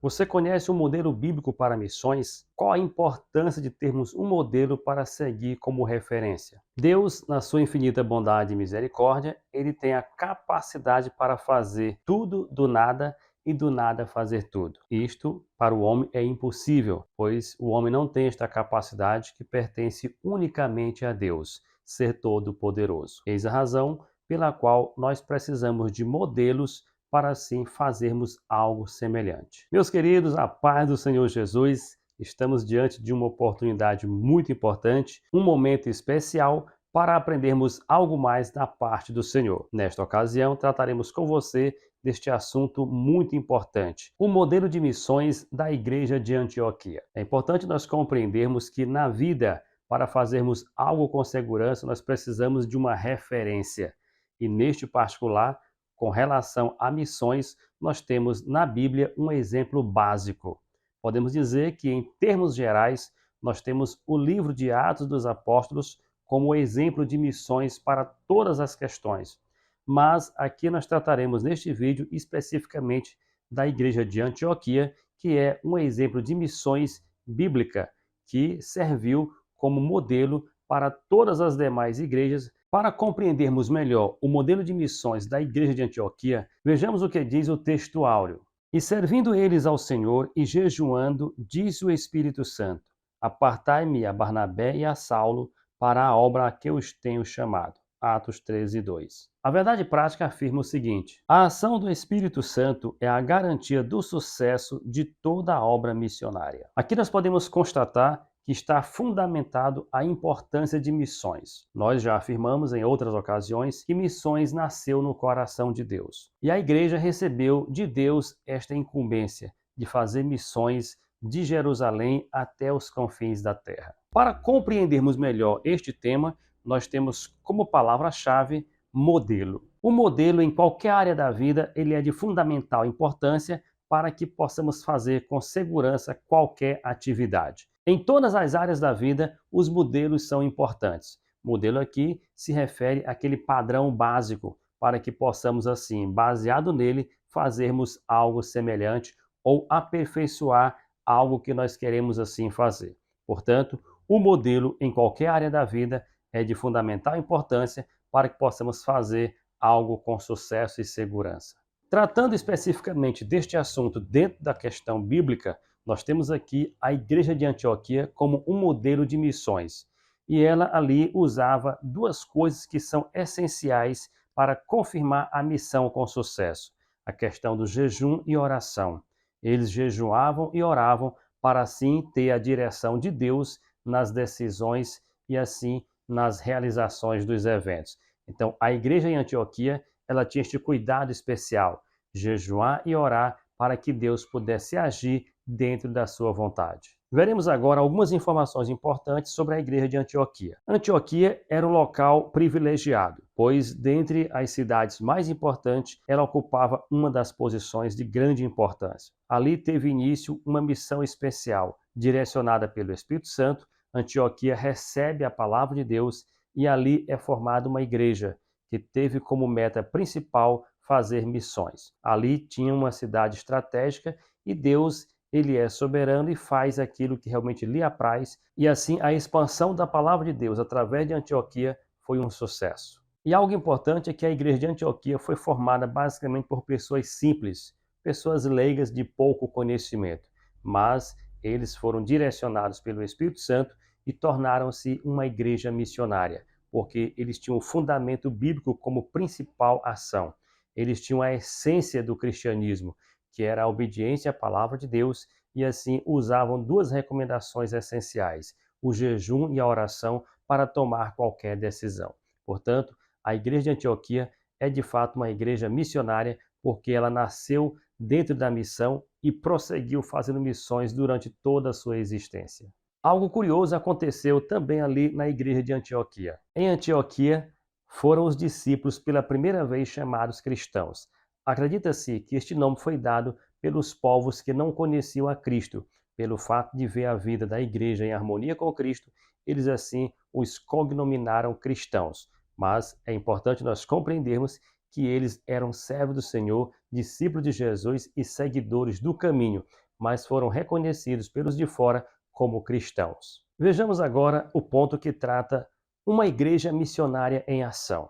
Você conhece um modelo bíblico para missões? Qual a importância de termos um modelo para seguir como referência? Deus, na sua infinita bondade e misericórdia, ele tem a capacidade para fazer tudo do nada e do nada fazer tudo. Isto, para o homem, é impossível, pois o homem não tem esta capacidade que pertence unicamente a Deus, ser todo-poderoso. Eis a razão pela qual nós precisamos de modelos para assim fazermos algo semelhante. Meus queridos, a paz do Senhor Jesus, estamos diante de uma oportunidade muito importante, um momento especial para aprendermos algo mais da parte do Senhor. Nesta ocasião, trataremos com você deste assunto muito importante, o modelo de missões da Igreja de Antioquia. É importante nós compreendermos que na vida, para fazermos algo com segurança, nós precisamos de uma referência. E neste particular, com relação a missões, nós temos na Bíblia um exemplo básico. Podemos dizer que, em termos gerais, nós temos o livro de Atos dos Apóstolos como exemplo de missões para todas as questões. Mas aqui nós trataremos neste vídeo especificamente da Igreja de Antioquia, que é um exemplo de missões bíblica que serviu como modelo para todas as demais igrejas. Para compreendermos melhor o modelo de missões da Igreja de Antioquia, vejamos o que diz o texto áureo. E servindo eles ao Senhor e jejuando, disse o Espírito Santo: Apartai-me a Barnabé e a Saulo para a obra a que os tenho chamado. Atos 13:2. A verdade prática afirma o seguinte: a ação do Espírito Santo é a garantia do sucesso de toda a obra missionária. Aqui nós podemos constatar que está fundamentado a importância de missões. Nós já afirmamos em outras ocasiões que missões nasceu no coração de Deus. E a igreja recebeu de Deus esta incumbência de fazer missões de Jerusalém até os confins da terra. Para compreendermos melhor este tema, nós temos como palavra-chave modelo. O modelo em qualquer área da vida, ele é de fundamental importância para que possamos fazer com segurança qualquer atividade. Em todas as áreas da vida, os modelos são importantes. Modelo aqui se refere àquele padrão básico para que possamos, assim, baseado nele, fazermos algo semelhante ou aperfeiçoar algo que nós queremos assim fazer. Portanto, o modelo em qualquer área da vida é de fundamental importância para que possamos fazer algo com sucesso e segurança. Tratando especificamente deste assunto dentro da questão bíblica, nós temos aqui a Igreja de Antioquia como um modelo de missões. E ela ali usava duas coisas que são essenciais para confirmar a missão com sucesso: a questão do jejum e oração. Eles jejuavam e oravam para assim ter a direção de Deus nas decisões e assim nas realizações dos eventos. Então, a igreja em Antioquia, ela tinha este cuidado especial, jejuar e orar para que Deus pudesse agir dentro da sua vontade. Veremos agora algumas informações importantes sobre a igreja de Antioquia. Antioquia era um local privilegiado, pois dentre as cidades mais importantes, ela ocupava uma das posições de grande importância. Ali teve início uma missão especial, direcionada pelo Espírito Santo. Antioquia recebe a palavra de Deus e ali é formada uma igreja que teve como meta principal fazer missões. Ali tinha uma cidade estratégica e Deus, ele é soberano e faz aquilo que realmente lhe apraz, e assim a expansão da palavra de Deus através de Antioquia foi um sucesso. E algo importante é que a igreja de Antioquia foi formada basicamente por pessoas simples, pessoas leigas de pouco conhecimento, mas eles foram direcionados pelo Espírito Santo e tornaram-se uma igreja missionária, porque eles tinham o fundamento bíblico como principal ação. Eles tinham a essência do cristianismo, que era a obediência à palavra de Deus, e assim usavam duas recomendações essenciais: o jejum e a oração para tomar qualquer decisão. Portanto, a igreja de Antioquia é de fato uma igreja missionária, porque ela nasceu dentro da missão e prosseguiu fazendo missões durante toda a sua existência. Algo curioso aconteceu também ali na igreja de Antioquia. Em Antioquia foram os discípulos pela primeira vez chamados cristãos. Acredita-se que este nome foi dado pelos povos que não conheciam a Cristo. Pelo fato de ver a vida da igreja em harmonia com Cristo, eles assim os cognominaram cristãos. Mas é importante nós compreendermos que eles eram servos do Senhor, discípulos de Jesus e seguidores do caminho, mas foram reconhecidos pelos de fora como cristãos. Vejamos agora o ponto que trata uma igreja missionária em ação.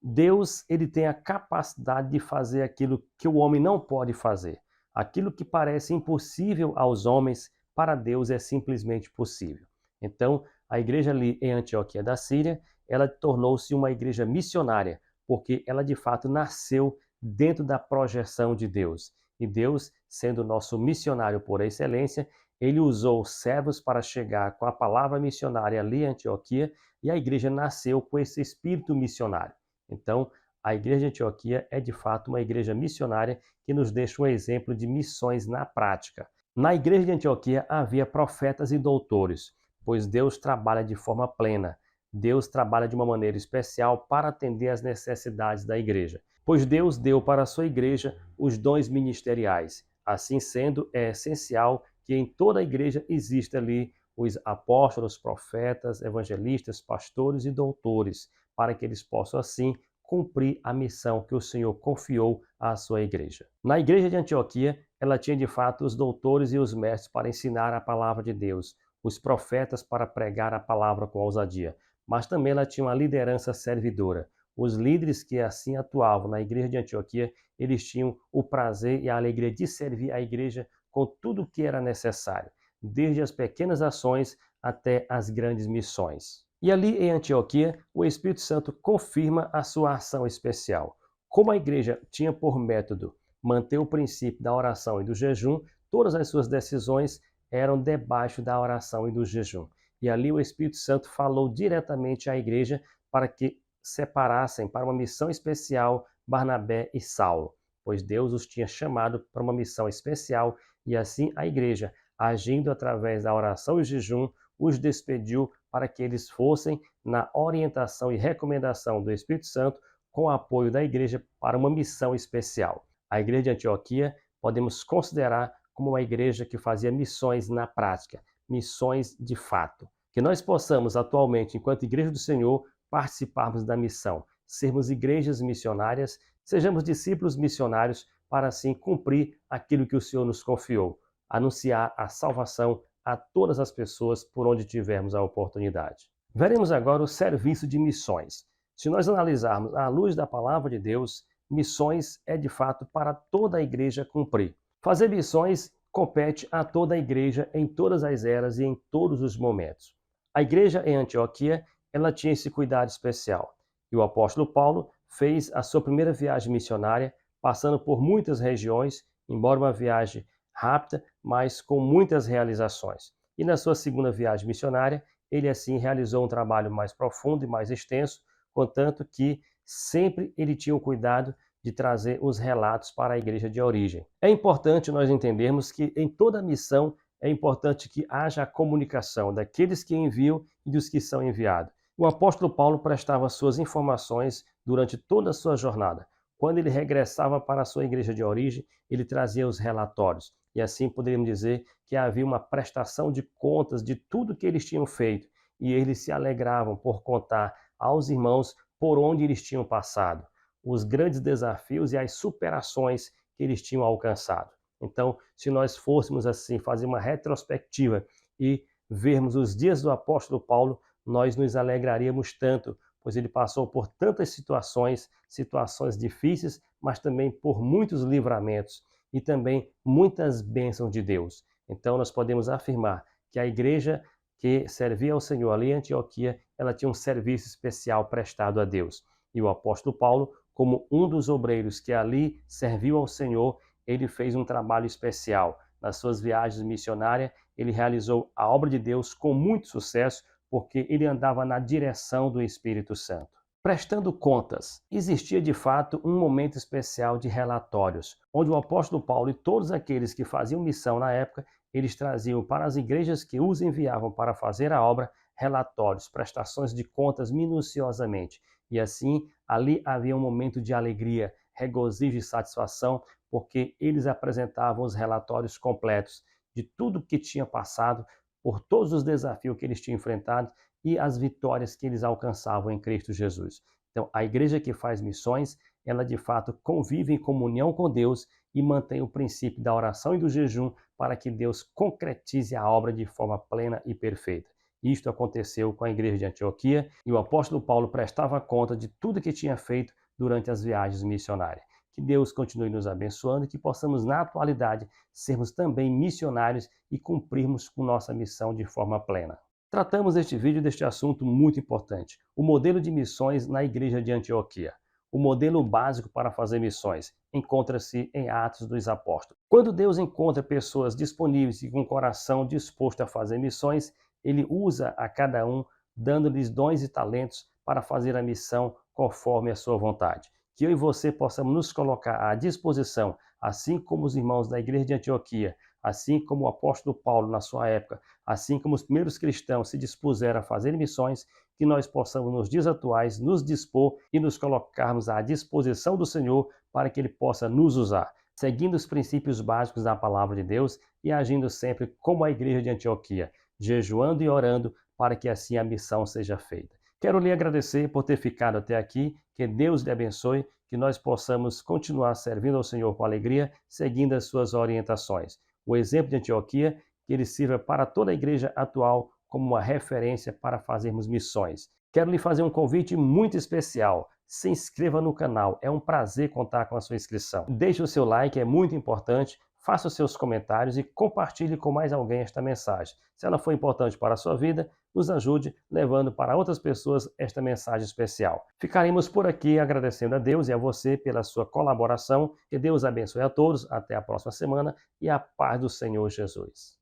Deus, ele tem a capacidade de fazer aquilo que o homem não pode fazer. Aquilo que parece impossível aos homens, para Deus é simplesmente possível. Então, a igreja ali em Antioquia da Síria, ela tornou-se uma igreja missionária, porque ela de fato nasceu dentro da projeção de Deus. E Deus, sendo nosso missionário por excelência, ele usou servos para chegar com a palavra missionária ali em Antioquia, e a igreja nasceu com esse espírito missionário. Então, a igreja de Antioquia é de fato uma igreja missionária que nos deixa um exemplo de missões na prática. Na igreja de Antioquia havia profetas e doutores, pois Deus trabalha de forma plena. Deus trabalha de uma maneira especial para atender às necessidades da igreja, pois Deus deu para a sua igreja os dons ministeriais. Assim sendo, é essencial que em toda a igreja exista ali os apóstolos, profetas, evangelistas, pastores e doutores, para que eles possam assim cumprir a missão que o Senhor confiou à sua igreja. Na igreja de Antioquia, ela tinha de fato os doutores e os mestres para ensinar a palavra de Deus, os profetas para pregar a palavra com ousadia, mas também ela tinha uma liderança servidora. Os líderes que assim atuavam na igreja de Antioquia, eles tinham o prazer e a alegria de servir a igreja com tudo o que era necessário, desde as pequenas ações até as grandes missões. E ali em Antioquia, o Espírito Santo confirma a sua ação especial. Como a igreja tinha por método manter o princípio da oração e do jejum, todas as suas decisões eram debaixo da oração e do jejum. E ali o Espírito Santo falou diretamente à igreja para que separassem para uma missão especial Barnabé e Saulo, pois Deus os tinha chamado para uma missão especial e assim a igreja, agindo através da oração e jejum, os despediu para que eles fossem na orientação e recomendação do Espírito Santo com o apoio da igreja para uma missão especial. A igreja de Antioquia podemos considerar como uma igreja que fazia missões na prática, missões de fato. Que nós possamos atualmente, enquanto igreja do Senhor, participarmos da missão, sermos igrejas missionárias, sejamos discípulos missionários para assim cumprir aquilo que o Senhor nos confiou, anunciar a salvação a todas as pessoas por onde tivermos a oportunidade. Veremos agora o serviço de missões. Se nós analisarmos à luz da palavra de Deus, missões é de fato para toda a igreja cumprir. Fazer missões compete a toda a igreja em todas as eras e em todos os momentos. A igreja em Antioquia, ela tinha esse cuidado especial. E o apóstolo Paulo fez a sua primeira viagem missionária, passando por muitas regiões, embora uma viagem rápida, mas com muitas realizações. E na sua segunda viagem missionária, ele assim realizou um trabalho mais profundo e mais extenso, contanto que sempre ele tinha o cuidado de trazer os relatos para a igreja de origem. É importante nós entendermos que em toda missão é importante que haja a comunicação daqueles que enviam e dos que são enviados. O apóstolo Paulo prestava suas informações durante toda a sua jornada. Quando ele regressava para a sua igreja de origem, ele trazia os relatórios. E assim poderíamos dizer que havia uma prestação de contas de tudo que eles tinham feito. E eles se alegravam por contar aos irmãos por onde eles tinham passado, os grandes desafios e as superações que eles tinham alcançado. Então, se nós fôssemos assim fazer uma retrospectiva e vermos os dias do apóstolo Paulo, nós nos alegraríamos tanto, pois ele passou por tantas situações difíceis, mas também por muitos livramentos e também muitas bênçãos de Deus. Então nós podemos afirmar que a igreja que servia ao Senhor ali em Antioquia, ela tinha um serviço especial prestado a Deus. E o apóstolo Paulo, como um dos obreiros que ali serviu ao Senhor, ele fez um trabalho especial. Nas suas viagens missionárias, ele realizou a obra de Deus com muito sucesso, porque ele andava na direção do Espírito Santo. Prestando contas, existia de fato um momento especial de relatórios, onde o apóstolo Paulo e todos aqueles que faziam missão na época, eles traziam para as igrejas que os enviavam para fazer a obra relatórios, prestações de contas minuciosamente. E assim, ali havia um momento de alegria, regozijo e satisfação, porque eles apresentavam os relatórios completos de tudo que tinha passado, por todos os desafios que eles tinham enfrentado e as vitórias que eles alcançavam em Cristo Jesus. Então, a igreja que faz missões, ela de fato convive em comunhão com Deus e mantenha o princípio da oração e do jejum para que Deus concretize a obra de forma plena e perfeita. Isto aconteceu com a igreja de Antioquia e o apóstolo Paulo prestava conta de tudo que tinha feito durante as viagens missionárias. Que Deus continue nos abençoando e que possamos, na atualidade, sermos também missionários e cumprirmos com nossa missão de forma plena. Tratamos neste vídeo deste assunto muito importante, o modelo de missões na igreja de Antioquia. O modelo básico para fazer missões encontra-se em Atos dos Apóstolos. Quando Deus encontra pessoas disponíveis e com o coração disposto a fazer missões, ele usa a cada um, dando-lhes dons e talentos para fazer a missão conforme a sua vontade. Que eu e você possamos nos colocar à disposição, assim como os irmãos da igreja de Antioquia, assim como o apóstolo Paulo na sua época, assim como os primeiros cristãos se dispuseram a fazer missões, que nós possamos nos dias atuais nos dispor e nos colocarmos à disposição do Senhor para que Ele possa nos usar, seguindo os princípios básicos da palavra de Deus e agindo sempre como a igreja de Antioquia, jejuando e orando para que assim a missão seja feita. Quero lhe agradecer por ter ficado até aqui, que Deus lhe abençoe, que nós possamos continuar servindo ao Senhor com alegria, seguindo as suas orientações. O exemplo de Antioquia, que ele sirva para toda a igreja atual como uma referência para fazermos missões. Quero lhe fazer um convite muito especial. Se inscreva no canal, é um prazer contar com a sua inscrição. Deixe o seu like, é muito importante. Faça os seus comentários e compartilhe com mais alguém esta mensagem. Se ela for importante para a sua vida, nos ajude levando para outras pessoas esta mensagem especial. Ficaremos por aqui agradecendo a Deus e a você pela sua colaboração. Que Deus abençoe a todos. Até a próxima semana e a paz do Senhor Jesus.